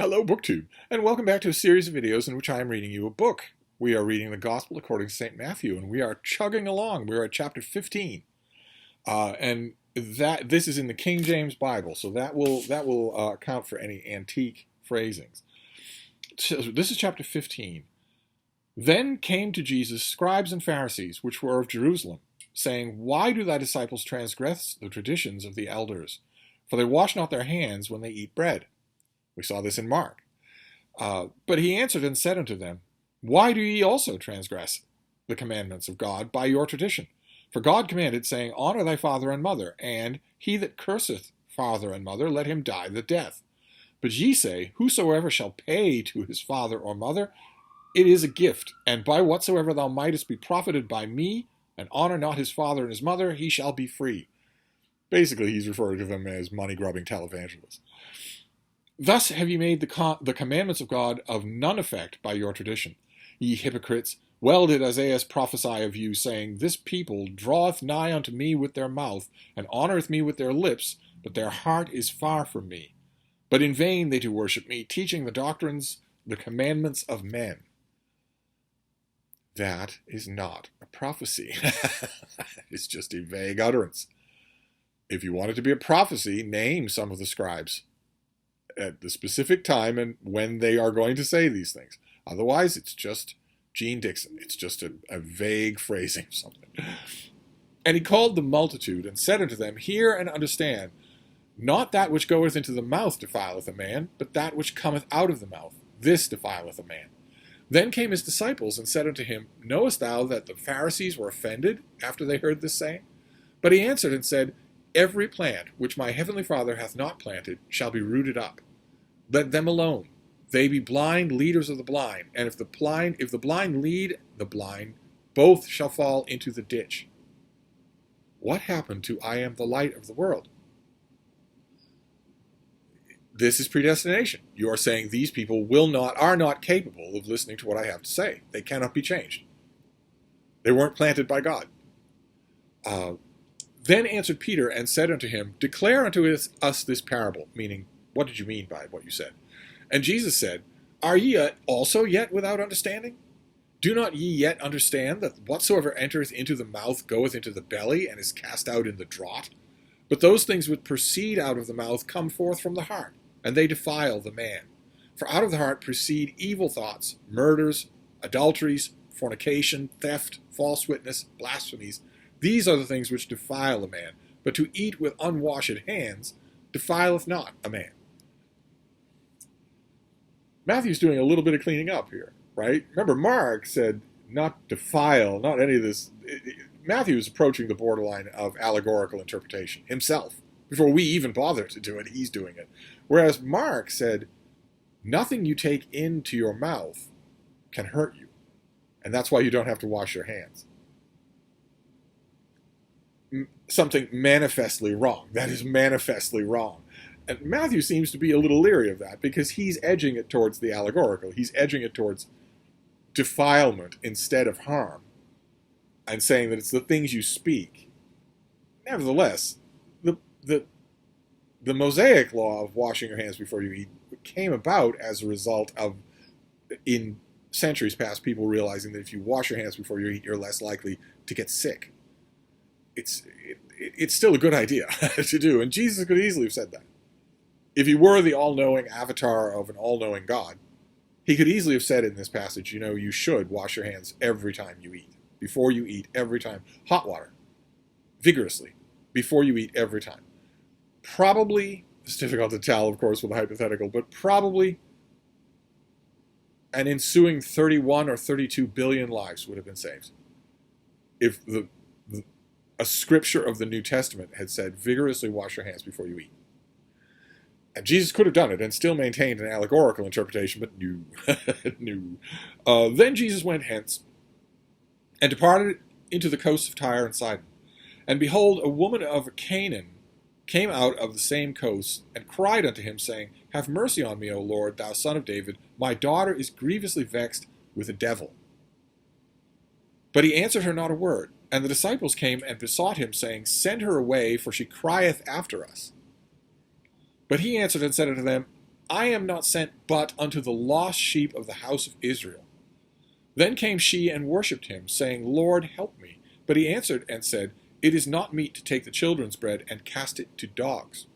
Hello, BookTube, and welcome back to a series of videos in which I am reading you a book. We are reading the Gospel according to St. Matthew, and we are chugging along. We're at chapter 15, and this is in the King James Bible, so that will account for any antique phrasings. So this is chapter 15. Then came to Jesus scribes and Pharisees, which were of Jerusalem, saying, Why do thy disciples transgress the traditions of the elders? For they wash not their hands when they eat bread. We saw this in Mark. But he answered and said unto them, Why do ye also transgress the commandments of God by your tradition? For God commanded, saying, Honor thy father and mother, and he that curseth father and mother, let him die the death. But ye say, Whosoever shall pay to his father or mother, it is a gift, and by whatsoever thou mightest be profited by me, and honor not his father and his mother, he shall be free. Basically, he's referring to them as money-grubbing televangelists. Thus have ye made the commandments of God of none effect by your tradition. Ye hypocrites, well did Isaiah prophesy of you, saying, This people draweth nigh unto me with their mouth, and honoureth me with their lips, but their heart is far from me. But in vain they do worship me, teaching the doctrines, the commandments of men. That is not a prophecy. It's just a vague utterance. If you want it to be a prophecy, name some of the scribes at the specific time and when they are going to say these things. Otherwise, it's just Gene Dixon. It's just a vague phrasing of something. And he called the multitude and said unto them, Hear and understand, not that which goeth into the mouth defileth a man, but that which cometh out of the mouth, this defileth a man. Then came his disciples and said unto him, Knowest thou that the Pharisees were offended after they heard this saying? But he answered and said, Every plant which my heavenly Father hath not planted shall be rooted up. Let them alone. They be blind leaders of the blind, and if the blind lead the blind, both shall fall into the ditch. What happened to I am the light of the world? This is predestination. You are saying these people are not capable of listening to what I have to say. They cannot be changed. They weren't planted by God. Then answered Peter and said unto him, Declare unto us this parable, meaning, what did you mean by what you said? And Jesus said, Are ye also yet without understanding? Do not ye yet understand that whatsoever entereth into the mouth goeth into the belly, and is cast out in the draught? But those things which proceed out of the mouth come forth from the heart, and they defile the man. For out of the heart proceed evil thoughts, murders, adulteries, fornication, theft, false witness, blasphemies. These are the things which defile a man, but to eat with unwashed hands defileth not a man. Matthew's doing a little bit of cleaning up here, right? Remember, Mark said not defile, not any of this. Matthew is approaching the borderline of allegorical interpretation himself. Before we even bother to do it, he's doing it. Whereas Mark said, nothing you take into your mouth can hurt you. And that's why you don't have to wash your hands. Something manifestly wrong. That is manifestly wrong. And Matthew seems to be a little leery of that because he's edging it towards the allegorical. He's edging it towards defilement instead of harm and saying that it's the things you speak. Nevertheless, the Mosaic law of washing your hands before you eat came about as a result of, in centuries past, people realizing that if you wash your hands before you eat, you're less likely to get sick. It's still a good idea to do, and Jesus could easily have said that. If he were the all-knowing avatar of an all-knowing God, he could easily have said in this passage, you should wash your hands every time you eat. Before you eat, every time. Hot water. Vigorously. Before you eat, every time. Probably, it's difficult to tell, of course, with a hypothetical, but probably an ensuing 31 or 32 billion lives would have been saved. If a scripture of the New Testament had said, vigorously wash your hands before you eat. And Jesus could have done it and still maintained an allegorical interpretation, but no. Then Jesus went hence and departed into the coasts of Tyre and Sidon. And behold, a woman of Canaan came out of the same coast and cried unto him, saying, Have mercy on me, O Lord, thou son of David. My daughter is grievously vexed with a devil. But he answered her not a word. And the disciples came and besought him, saying, Send her away, for she crieth after us. But he answered and said unto them, I am not sent but unto the lost sheep of the house of Israel. Then came she and worshipped him, saying, Lord, help me. But he answered and said, It is not meet to take the children's bread and cast it to dogs.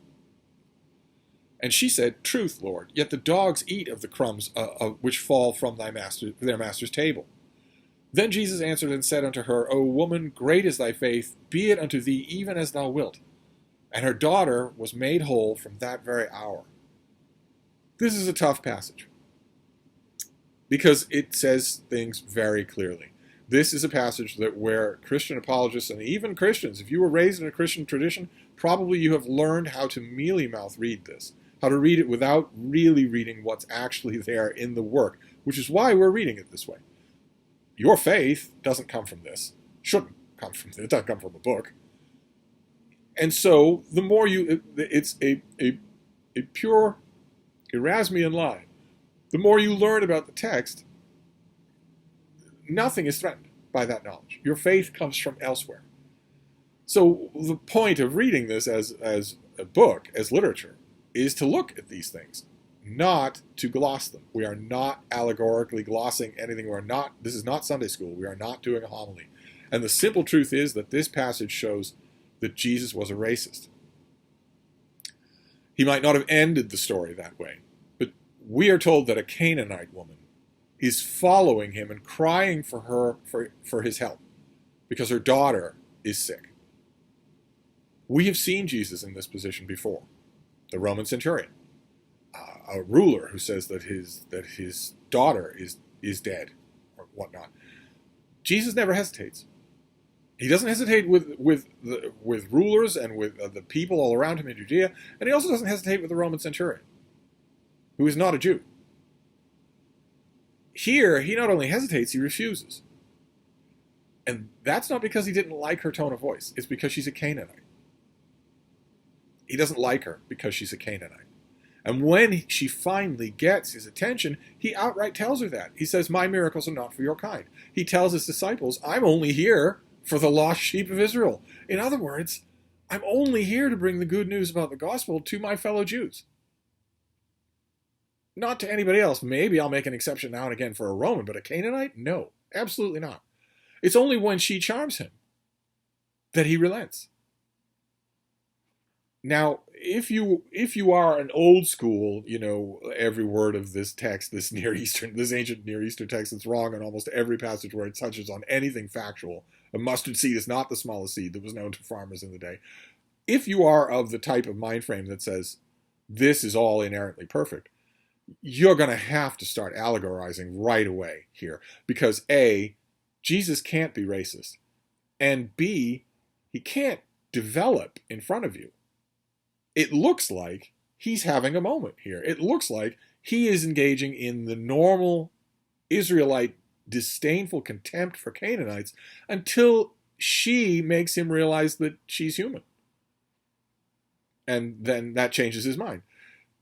And she said, Truth, Lord, yet the dogs eat of the crumbs which fall from their master's table. Then Jesus answered and said unto her, O woman, great is thy faith, be it unto thee even as thou wilt. And her daughter was made whole from that very hour. This is a tough passage, because it says things very clearly. This is a passage that where Christian apologists, and even Christians, if you were raised in a Christian tradition, probably you have learned how to mealy-mouth read this, how to read it without really reading what's actually there in the work, which is why we're reading it this way. Your faith doesn't come from this. Shouldn't come from this. It doesn't come from a book. And so the more it's a pure Erasmian line. The more you learn about the text, nothing is threatened by that knowledge. Your faith comes from elsewhere. So the point of reading this as a book, as literature, is to look at these things, not to gloss them. We are not allegorically glossing anything. This is not Sunday school. We are not doing a homily. And the simple truth is that this passage shows that Jesus was a racist. He might not have ended the story that way, but we are told that a Canaanite woman is following him and crying for his help because her daughter is sick. We have seen Jesus in this position before. The Roman centurion, a ruler who says that his daughter is dead or whatnot. Jesus never hesitates. He doesn't hesitate with rulers and with the people all around him in Judea, and he also doesn't hesitate with the Roman centurion, who is not a Jew. Here, he not only hesitates, he refuses. And that's not because he didn't like her tone of voice. It's because she's a Canaanite. He doesn't like her because she's a Canaanite. And when she finally gets his attention, he outright tells her that. He says, my miracles are not for your kind. He tells his disciples, I'm only here for the lost sheep of Israel. In other words, I'm only here to bring the good news about the gospel to my fellow Jews. Not to anybody else. Maybe I'll make an exception now and again for a Roman, but a Canaanite? No, absolutely not. It's only when she charms him that he relents. Now, if you are an old school, every word of this text, this ancient Near Eastern text that's wrong on almost every passage where it touches on anything factual. A mustard seed is not the smallest seed that was known to farmers in the day. If you are of the type of mind frame that says this is all inherently perfect, you're going to have to start allegorizing right away here. Because A, Jesus can't be racist. And B, he can't develop in front of you. It looks like he's having a moment here. It looks like he is engaging in the normal Israelite disdainful contempt for Canaanites until she makes him realize that she's human. And then that changes his mind.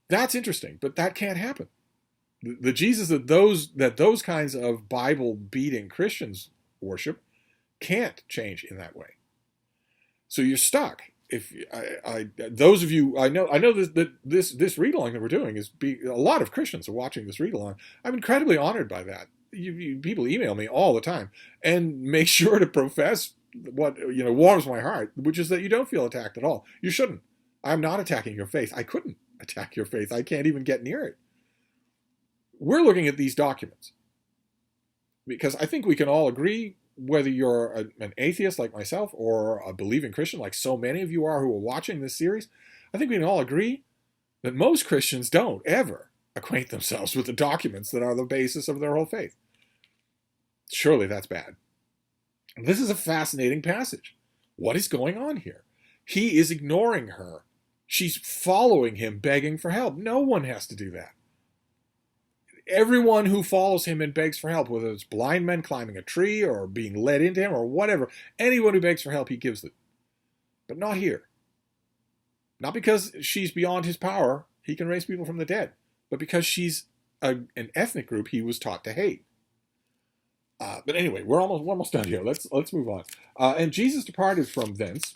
That's interesting, but that can't happen. The Jesus that those kinds of Bible-beating Christians worship can't change in that way. So you're stuck. If those of you I know that this read along that we're doing a lot of Christians are watching this read along. I'm incredibly honored by that. People email me all the time and make sure to profess what warms my heart, which is that you don't feel attacked at all. You shouldn't. I'm not attacking your faith. I couldn't attack your faith. I can't even get near it. We're looking at these documents because I think we can all agree, whether you're an atheist like myself or a believing Christian like so many of you are who are watching this series, I think we can all agree that most Christians don't ever acquaint themselves with the documents that are the basis of their whole faith. Surely that's bad. This is a fascinating passage. What is going on here? He is ignoring her. She's following him, begging for help. No one has to do that. Everyone who follows him and begs for help, whether it's blind men climbing a tree or being led into him or whatever, anyone who begs for help, he gives it. But not here. Not because she's beyond his power, he can raise people from the dead, but because she's an ethnic group he was taught to hate. But anyway, we're almost done here. Let's move on. And Jesus departed from thence,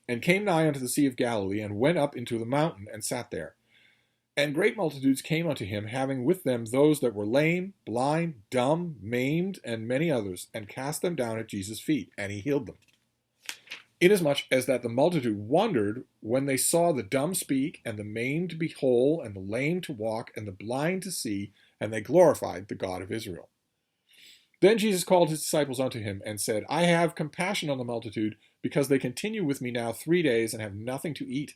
and came nigh unto the Sea of Galilee, and went up into the mountain, and sat there. And great multitudes came unto him, having with them those that were lame, blind, dumb, maimed, and many others, and cast them down at Jesus' feet, and he healed them. Inasmuch as that the multitude wondered when they saw the dumb speak, and the maimed to be whole, and the lame to walk, and the blind to see, and they glorified the God of Israel. Then Jesus called his disciples unto him, and said, I have compassion on the multitude, because they continue with me now 3 days, and have nothing to eat.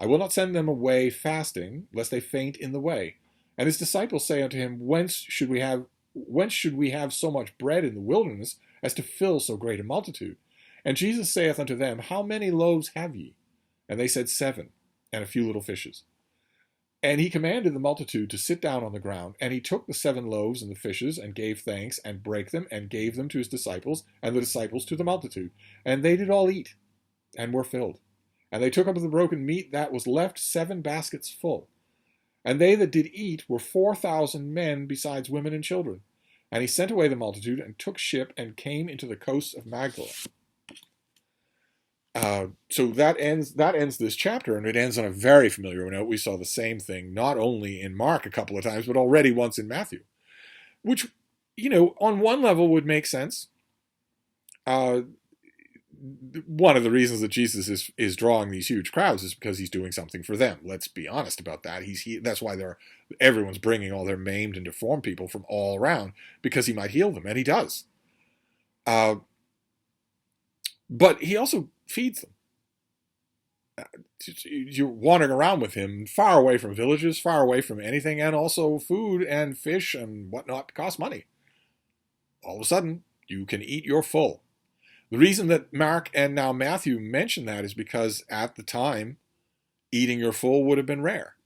I will not send them away fasting, lest they faint in the way. And his disciples say unto him, Whence should we have so much bread in the wilderness, as to fill so great a multitude? And Jesus saith unto them, How many loaves have ye? And they said, 7, and a few little fishes. And he commanded the multitude to sit down on the ground. And he took the 7 loaves and the fishes, and gave thanks, and brake them, and gave them to his disciples, and the disciples to the multitude. And they did all eat, and were filled. And they took up of the broken meat that was left 7 baskets full. And they that did eat were 4,000 men, besides women and children. And he sent away the multitude, and took ship, and came into the coasts of Magdala. So that ends this chapter, and it ends on a very familiar note. We saw the same thing not only in Mark a couple of times, but already once in Matthew, which, on one level would make sense. One of the reasons that Jesus is drawing these huge crowds is because he's doing something for them. Let's be honest about that. That's why everyone's bringing all their maimed and deformed people from all around, because he might heal them, and he does. But he also feeds them. You're wandering around with him, far away from villages, far away from anything, and also food and fish and whatnot cost money. All of a sudden, you can eat your full. The reason that Mark and now Matthew mention that is because at the time, eating your full would have been rare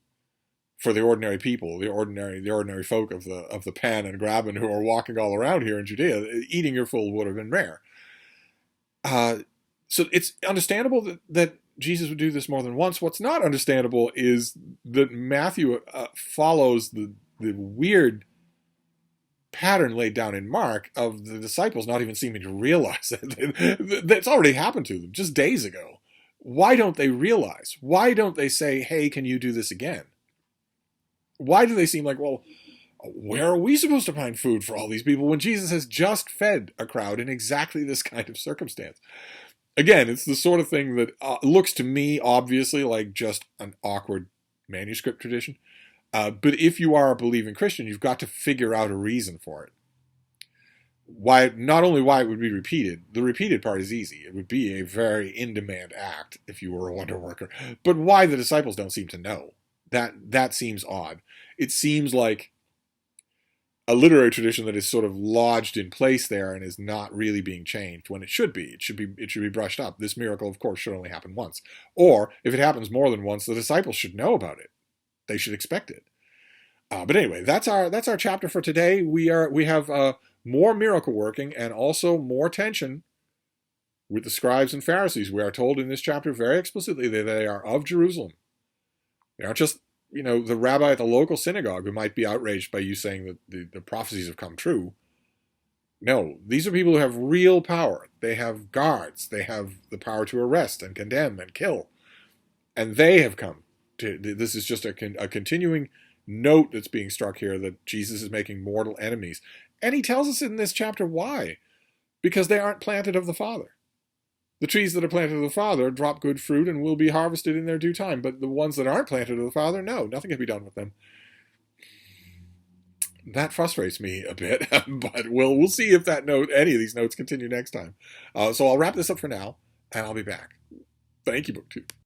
for the ordinary people, the ordinary folk of the pan and grabbing who are walking all around here in Judea. Eating your full would have been rare. So it's understandable that Jesus would do this more than once. What's not understandable is that Matthew follows the weird pattern laid down in Mark of the disciples not even seeming to realize it. That's already happened to them just days ago. Why don't they realize? Why don't they say, hey, can you do this again? Why do they seem like, well, where are we supposed to find food for all these people when Jesus has just fed a crowd in exactly this kind of circumstance? Again, it's the sort of thing that looks to me, obviously, like just an awkward manuscript tradition. But if you are a believing Christian, you've got to figure out a reason for it. Not only why it would be repeated, the repeated part is easy. It would be a very in-demand act if you were a wonder worker. But why the disciples don't seem to know, that seems odd. It seems like a literary tradition that is sort of lodged in place there and is not really being changed when it should be. It should be brushed up. This miracle, of course, should only happen once. Or if it happens more than once, the disciples should know about it. They should expect it. But anyway, that's our chapter for today. We have more miracle working and also more tension with the scribes and Pharisees. We are told in this chapter very explicitly that they are of Jerusalem. They aren't just the rabbi at the local synagogue who might be outraged by you saying that the prophecies have come true. No, these are people who have real power. They have guards. They have the power to arrest and condemn and kill. And they have come. This is just a continuing note that's being struck here that Jesus is making mortal enemies. And he tells us in this chapter why. Because they aren't planted of the Father. The trees that are planted of the Father drop good fruit and will be harvested in their due time. But the ones that aren't planted of the Father, no, nothing can be done with them. That frustrates me a bit, but we'll see if any of these notes continue next time. So I'll wrap this up for now, and I'll be back. Thank you, BookTube.